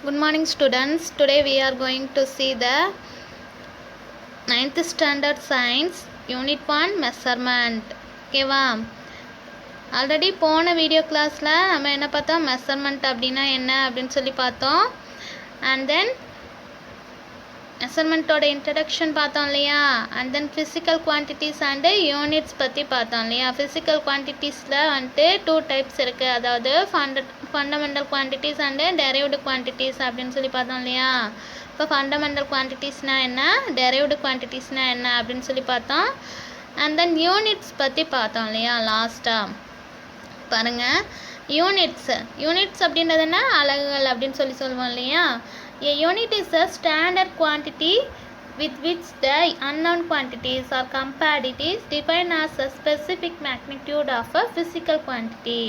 Good morning students. Today we are going to see the 9th standard science unit 1 measurement. ஓகேவா? Already போன video கிளாஸில் நம்ம என்ன பார்த்தோம், மெஷர்மெண்ட் அப்படின்னா என்ன அப்படின்னு சொல்லி பார்த்தோம். அண்ட் தென் மெஷர்மெண்ட்டோட இன்ட்ரடக்ஷன் பார்த்தோம் இல்லையா. And then physical quantities and units பற்றி பார்த்தோம் இல்லையா. ஃபிசிக்கல் குவான்டிட்டிஸில் வந்துட்டு 2 டைப்ஸ் இருக்குது. அதாவது fundamental quantities and derived quantities அப்படின்னு சொல்லி பார்த்தோம் இல்லையா. இப்போ ஃபண்டமெண்டல் குவான்டிட்டிஸ்னால் என்ன, டெரைவ்டு குவான்டிட்டிஸ்னால் என்ன அப்படின்னு சொல்லி பார்த்தோம். அண்ட் தென் யூனிட்ஸ் பற்றி பார்த்தோம் இல்லையா லாஸ்ட்டாக. பாருங்கள், யூனிட்ஸ் அப்படின்றது என்ன, அலகுகள் அப்படின்னு சொல்லுவோம் இல்லையா. A unit is a standard quantity with which the unknown quantities are compared. It is defined as a specific magnitude of a physical quantity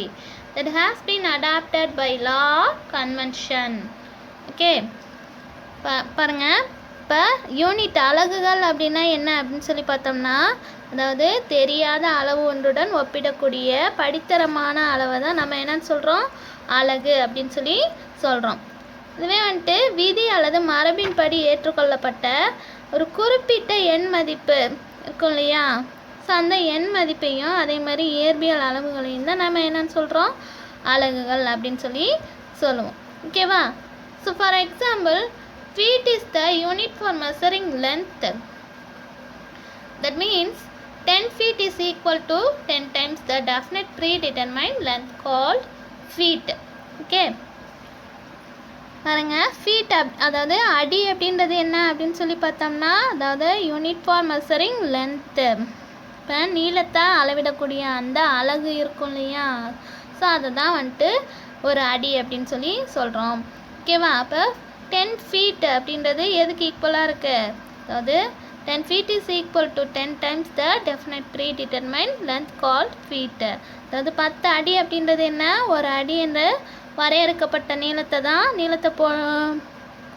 that has been adapted by law or convention. Okay, பாருங்க, இப்போ unit அலகுகள் அப்படின்னா என்ன அப்படின்னு சொல்லி பார்த்தோம்னா, அதாவது தெரியாத அளவு ஒன்றுடன் ஒப்பிடக்கூடிய படித்தரமான அளவை தான் நம்ம என்னன்னு சொல்கிறோம், அலகு அப்படின்னு சொல்லி சொல்கிறோம். இதுவே வந்துட்டு விதி அல்லது மரபின் படி ஏற்றுக்கொள்ளப்பட்ட ஒரு குறிப்பிட்ட எண் மதிப்பு இருக்கும் இல்லையா. ஸோ அந்த எண் மதிப்பையும் அதே மாதிரி இயற்பியல் அளவுகளையும் தான் நம்ம என்னன்னு சொல்கிறோம், அலகுகள் அப்படின்னு சொல்லி சொல்லுவோம். ஓகேவா. So for example, feet is the unit for measuring length. That means 10 feet is equal to 10 times the definite predetermined length called feet. Okay, பாருங்க, ஃபீட் அதாவது அடி அப்படின்றது என்ன அப்படின்னு சொல்லி பார்த்தோம்னா, அதாவது யூனிட் ஃபார் மெஷரிங் லென்த்து. இப்போ நீளத்தை அளவிடக்கூடிய அந்த அலகு இருக்கும் இல்லையா. ஸோ அதை தான் வந்துட்டு ஒரு அடி அப்படின்னு சொல்லி சொல்கிறோம். ஓகேவா. அப்போ 10 feet அப்படின்றது எதுக்கு ஈக்குவலாக இருக்குது, அதாவது 10 feet is equal to 10 times the definite predetermined length called feet. அதாவது 10 அடி அப்படின்றது என்ன, ஒரு அடி என்ற வரையறுக்கப்பட்ட நீளத்தை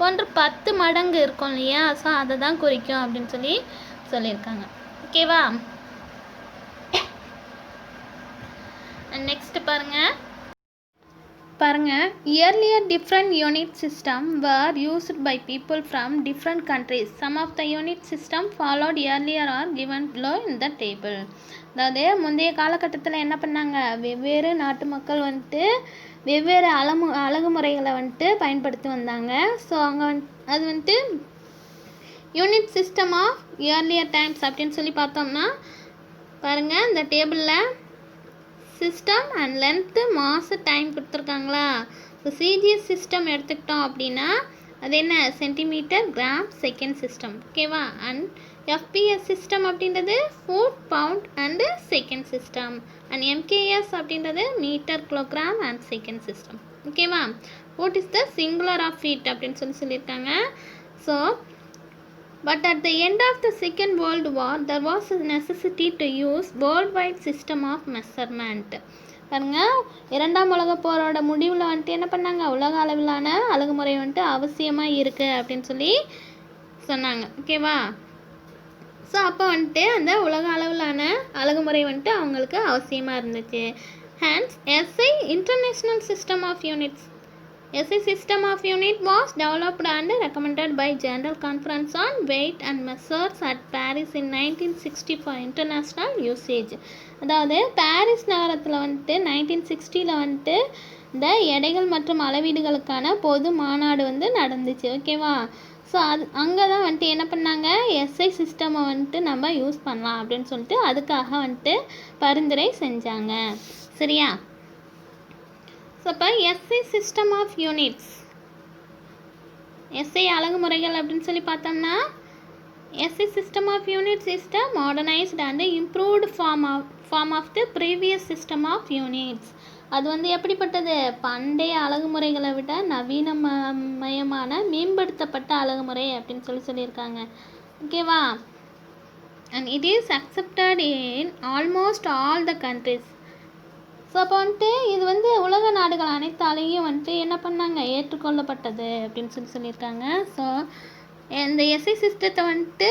போன்று 10 மடங்கு இருக்கும் இல்லையா. ஸோ அதை தான் குறிக்கும் அப்படின்னு சொல்லியிருக்காங்க. ஓகேவா. நெக்ஸ்ட் பாருங்க, earlier different unit system were used by people from different countries. Some of the unit system followed earlier are given below in the table. அதாவது முந்தைய காலகட்டத்தில் என்ன பண்ணாங்க, வெவ்வேறு நாட்டு மக்கள் வந்துட்டு வெவ்வேறு அழகு முறைகளை வந்துட்டு பயன்படுத்தி வந்தாங்க. ஸோ அவங்க அது வந்துட்டு unit system of earlier times அப்படின்னு சொல்லி பார்த்தோம்னா, பாருங்கள் இந்த டேபிளில் system and length, mass, time கொடுத்துருக்காங்களா. ஸோ சிஜிஎஸ் சிஸ்டம் எடுத்துக்கிட்டோம் அப்படின்னா அது என்ன, சென்டிமீட்டர், கிராம், செகண்ட் சிஸ்டம். ஓகேவா. அண்ட் எஃபிஎஸ் சிஸ்டம் அப்படின்றது foot, pound and second system. And MKS அப்படின்றது metre, kilogram and second system. ஓகேவா. What is the singular of feet அப்படின்னு சொல்லியிருக்காங்க. So but at the end of the Second World War there was a necessity to use worldwide system of measurement. பாருங்க, 2ஆம் உலகப் போரோட முடிவில் வந்துட்டு என்ன பண்ணாங்க, உலக அளவிலான அழகுமுறை வந்துட்டு அவசியமாக இருக்குது அப்படின்னு சொல்லி சொன்னாங்க. ஓகேவா. ஸோ அப்போ வந்துட்டு அந்த உலக அளவிலான அழகுமுறை வந்துட்டு அவங்களுக்கு அவசியமாக இருந்துச்சு. Hence SI international system of units. SI system of unit was developed and recommended by General Conference on Weight and Measures at Paris in 1960 for international usage. அதாவது பாரிஸ் நகரத்தில் வந்துட்டு 1960 வந்துட்டு இந்த எடைகள் மற்றும் அளவீடுகளுக்கான பொது மாநாடு வந்து நடந்துச்சு. ஓகேவா. ஸோ அங்கே தான் வந்துட்டு என்ன பண்ணாங்க, எஸ்ஐ சிஸ்டமை வந்துட்டு நம்ம யூஸ் பண்ணலாம் அப்படின்னு சொல்லிட்டு அதுக்காக வந்துட்டு பரிந்துரை செஞ்சாங்க. சரியா. ஸோ இப்போ SI system of units, SI அழகுமுறைகள் அப்படின்னு சொல்லி பார்த்தோம்னா, SI system of units is the modernised and improved form of the previous system of units. அது வந்து எப்படிப்பட்டது, பண்டைய அழகுமுறைகளை விட நவீனமயமான மேம்படுத்தப்பட்ட அழகுமுறை அப்படின்னு சொல்லியிருக்காங்க. ஓகேவா. And it is accepted in almost all the countries. So அப்போ வந்துட்டு இது வந்து உலக நாடுகள் அனைத்தாலேயும் வந்துட்டு என்ன பண்ணாங்க, ஏற்றுக்கொள்ளப்பட்டது அப்படின்னு சொல்லியிருக்காங்க. ஸோ இந்த எஸ்ஐ சிஸ்டத்தை வந்துட்டு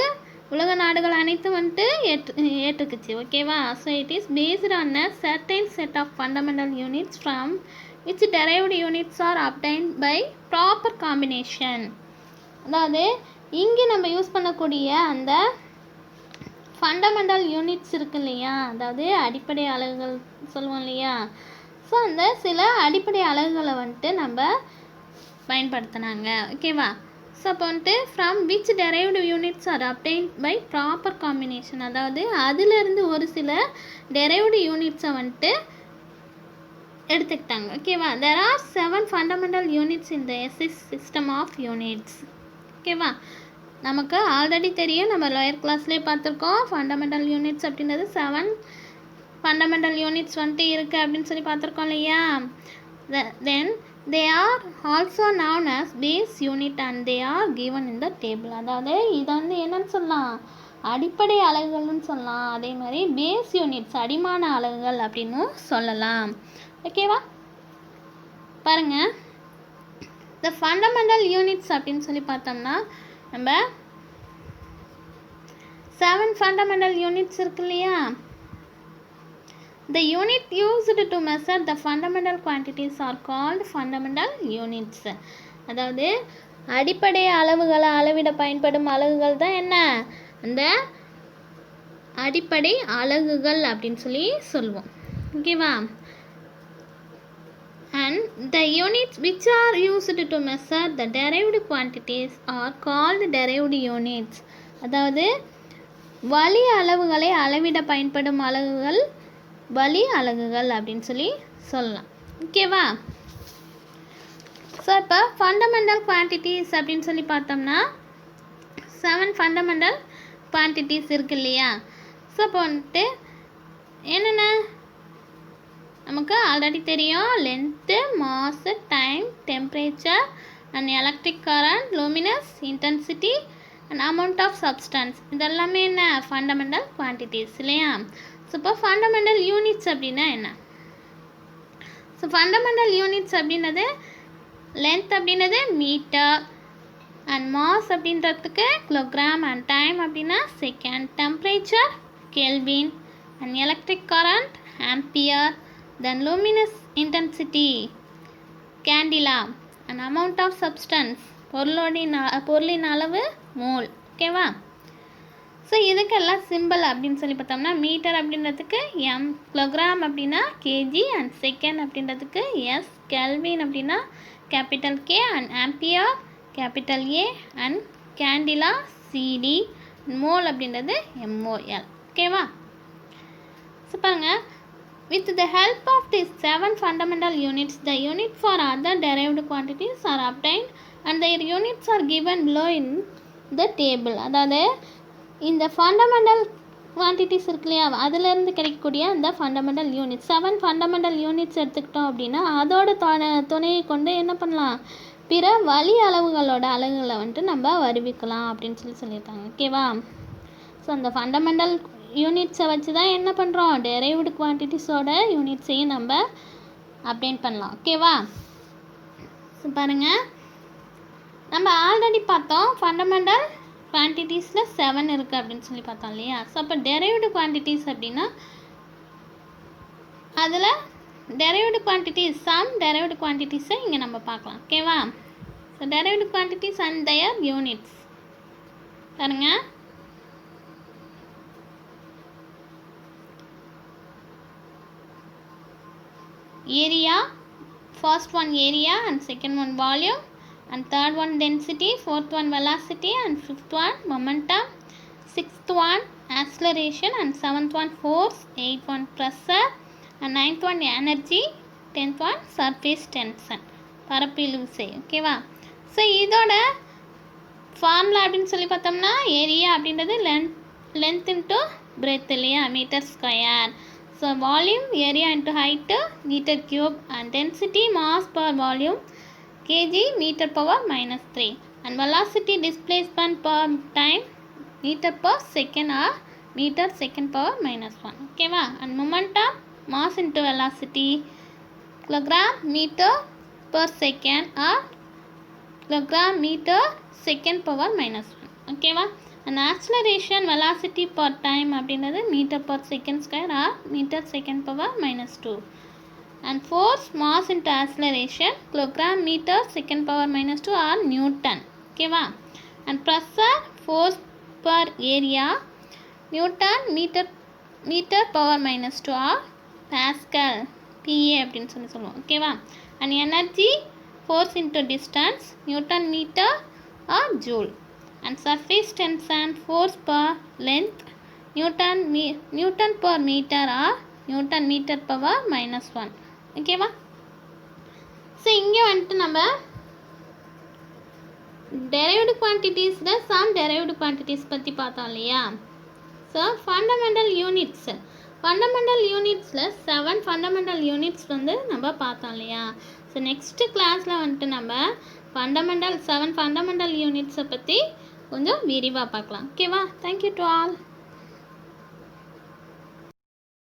உலக நாடுகள் அனைத்தும் வந்துட்டு ஏற்றுக்குச்சு. ஓகேவா. So it is based on a certain set of fundamental units from which derived units are obtained by proper combination. அதாவது இங்கே நம்ம யூஸ் பண்ணக்கூடிய அந்த ஃபண்டமெண்டல் யூனிட்ஸ் இருக்கு இல்லையா, அதாவது அடிப்படை அலகுகள் சொல்லுவோம் இல்லையா, ஸோ அந்த சில அடிப்படை அலகுகளை வந்துட்டு நம்ம பயன்படுத்தினாங்க. ஓகேவா? ஸோ அப்போ வந்துட்டு from which derived units are obtained by proper combination, அதாவது அதிலிருந்து ஒரு சில டெரைவ்டு யூனிட்ஸை வந்துட்டு எடுத்துக்கிட்டாங்க. ஓகேவா? there are 7 fundamental units in the SI system of units. ஓகேவா? நமக்கு ஆல்ரெடி தெரியும், நம்ம லோயர் கிளாஸ்லேயே பார்த்துருக்கோம். ஃபண்டமெண்டல் யூனிட்ஸ் அப்படின்றது 7 ஃபண்டமெண்டல் யூனிட்ஸ் வந்துட்டு இருக்குது அப்படின்னு சொல்லி பார்த்துருக்கோம் இல்லையா. தென் they are also known as base unit and they are given in the table. அதாவது இதை வந்து என்னன்னு சொல்லலாம், அடிப்படை அலகுகள்னு சொல்லலாம். அதே மாதிரி பேஸ் யூனிட்ஸ் அடிமான அலகுகள் அப்படின்னு சொல்லலாம். ஓகேவா? பாருங்க, the fundamental units அப்படின்னு சொல்லி பார்த்தோம்னா நம்ம 7 fundamental units இருக்கு இல்லையா. The unit used to measure the fundamental quantities are called fundamental units. அதாவது அடிப்படை அளவுகளை அளவிட பயன்படும் அலகுகள் தான் என்ன, அந்த அடிப்படை அலகுகள் அப்படின்னு சொல்லி சொல்லுவோம். ஓகேவா? and the units which are used to measure the derived quantities are called derived units. அதாவது வழி அளவுகளை அளவிட பயன்படும் அலகுகள் வழி அலகுகள் அப்படின்னு சொல்லி சொல்லலாம். ஓகேவா? ஸோ இப்போ ஃபண்டமெண்டல் குவான்டிட்டிஸ் அப்படின்னு சொல்லி பார்த்தோம்னா 7 ஃபண்டமெண்டல் குவான்டிட்டிஸ் இருக்கு இல்லையா. ஸோ இப்போ வந்துட்டு என்னென்ன நமக்கு ஆல்ரெடி தெரியும், length, mass, time, temperature and electric current, luminous, intensity and amount of substance, இதெல்லாமே என்ன ஃபண்டமெண்டல் குவான்டிட்டிஸ் இல்லையா. ஸோ இப்போ ஃபண்டமெண்டல் யூனிட்ஸ் அப்படின்னா என்ன? ஸோ ஃபண்டமெண்டல் யூனிட்ஸ் அப்படின்னது லென்த் அப்படின்னது மீட்டர் அண்ட் மாஸ் அப்படின்றதுக்கு கிலோகிராம் அண்ட் டைம் அப்படின்னா second, temperature kelvin and electric current ampere, then luminous intensity candela and amount of substance பொருளின் அளவு மோல். ஓகேவா? ஸோ இதுக்கெல்லாம் சிம்பிள் அப்படின்னு சொல்லி பார்த்தோம்னா மீட்டர் அப்படின்றதுக்கு எம், கிலோகிராம் அப்படின்னா கேஜி அண்ட் செகண்ட் அப்படின்றதுக்கு எஸ், கெல்வின் அப்படின்னா capital K and ampere capital A and candela CD, mole அப்படின்றது எம்ஓஎல். ஓகேவா? ஸோ பாருங்கள், with the help of these 7 fundamental units, the unit for other derived quantities are obtained and their units are given below in the table. அதாவது இந்த fundamental quantities இருக்கு இல்லையா, அதிலிருந்து கிடைக்கக்கூடிய அந்த ஃபண்டமெண்டல் யூனிட்ஸ் 7 ஃபண்டமெண்டல் யூனிட்ஸ் எடுத்துக்கிட்டோம் அப்படின்னா அதோட துணையை கொண்டு என்ன பண்ணலாம், பிற வழி அளவுகளோட அலகுகளை வந்துட்டு நம்ம வருவிக்கலாம் அப்படின்னு சொல்லியிருக்காங்க. ஓகேவா? ஸோ அந்த ஃபண்டமெண்டல் யூனிட்ஸை வச்சு தான் என்ன பண்ணுறோம், டெரைவ்டு குவான்டிட்டிஸோட யூனிட்ஸையும் நம்ம அப்டேட் பண்ணலாம். ஓகேவா? ஸோ பாருங்கள், நம்ம ஆல்ரெடி பார்த்தோம் ஃபண்டமெண்டல் குவான்டிட்டிஸில் 7 இருக்குது அப்படின்னு சொல்லி பார்த்தோம் இல்லையா. ஸோ அப்போ டெரைவ்டு குவான்டிட்டிஸ் அப்படின்னா அதில் டெரைவ்டு குவான்டிட்டிஸ் சம் டெரைவ்டு குவான்டிட்டிஸை இங்கே நம்ம பார்க்கலாம். ஓகேவா? So derived quantities and their units பாருங்கள். area, first one area and second one volume and third one density, fourth one velocity and fifth one momentum, sixth one acceleration and seventh one force, eighth one pressure and ninth one energy, tenth one surface tension, பரப்பில் விசை. ஓகேவா? So இதோட formula அப்படின்னு சொல்லி பார்த்தோம்னா area அப்படின்றது length into breadth இல்லையா, metre square. So volume area into height meter cube and density mass per volume kg meter power minus 3 and velocity displacement per time meter per second or meter second power minus 1. Okay va? And momentum mass into velocity kilogram meter per second or kilogram meter second power minus 1. Okay va? And acceleration velocity per time அப்படின்றது meter per second square or meter second power minus 2. and force, mass into acceleration, kilogram meter second power minus 2 or Newton. ஓகேவா? and pressure, force per area, Newton meter power minus 2 or Pascal, PA அப்படின்னு சொல்லுவோம். ஓகேவா? and energy, force into distance, Newton meter or Joule. and surface tension, force per length, Newton per meter or Newton meter power minus 1. ஓகேவா? So இங்கே வந்துட்டு நம்ம derived quantitiesல some derived quantities பற்றி பார்த்தோம் இல்லையா? ஸோ ஃபண்டமெண்டல் யூனிட்ஸில் 7 ஃபண்டமெண்டல் யூனிட்ஸ் வந்து நம்ம பார்த்தோம் இல்லையா? ஸோ நெக்ஸ்ட்டு கிளாஸில் வந்துட்டு நம்ம 7 ஃபண்டமெண்டல் யூனிட்ஸை பற்றி கொஞ்சம் விரிவாக பார்க்கலாம். ஓகேவா? Thank you to all.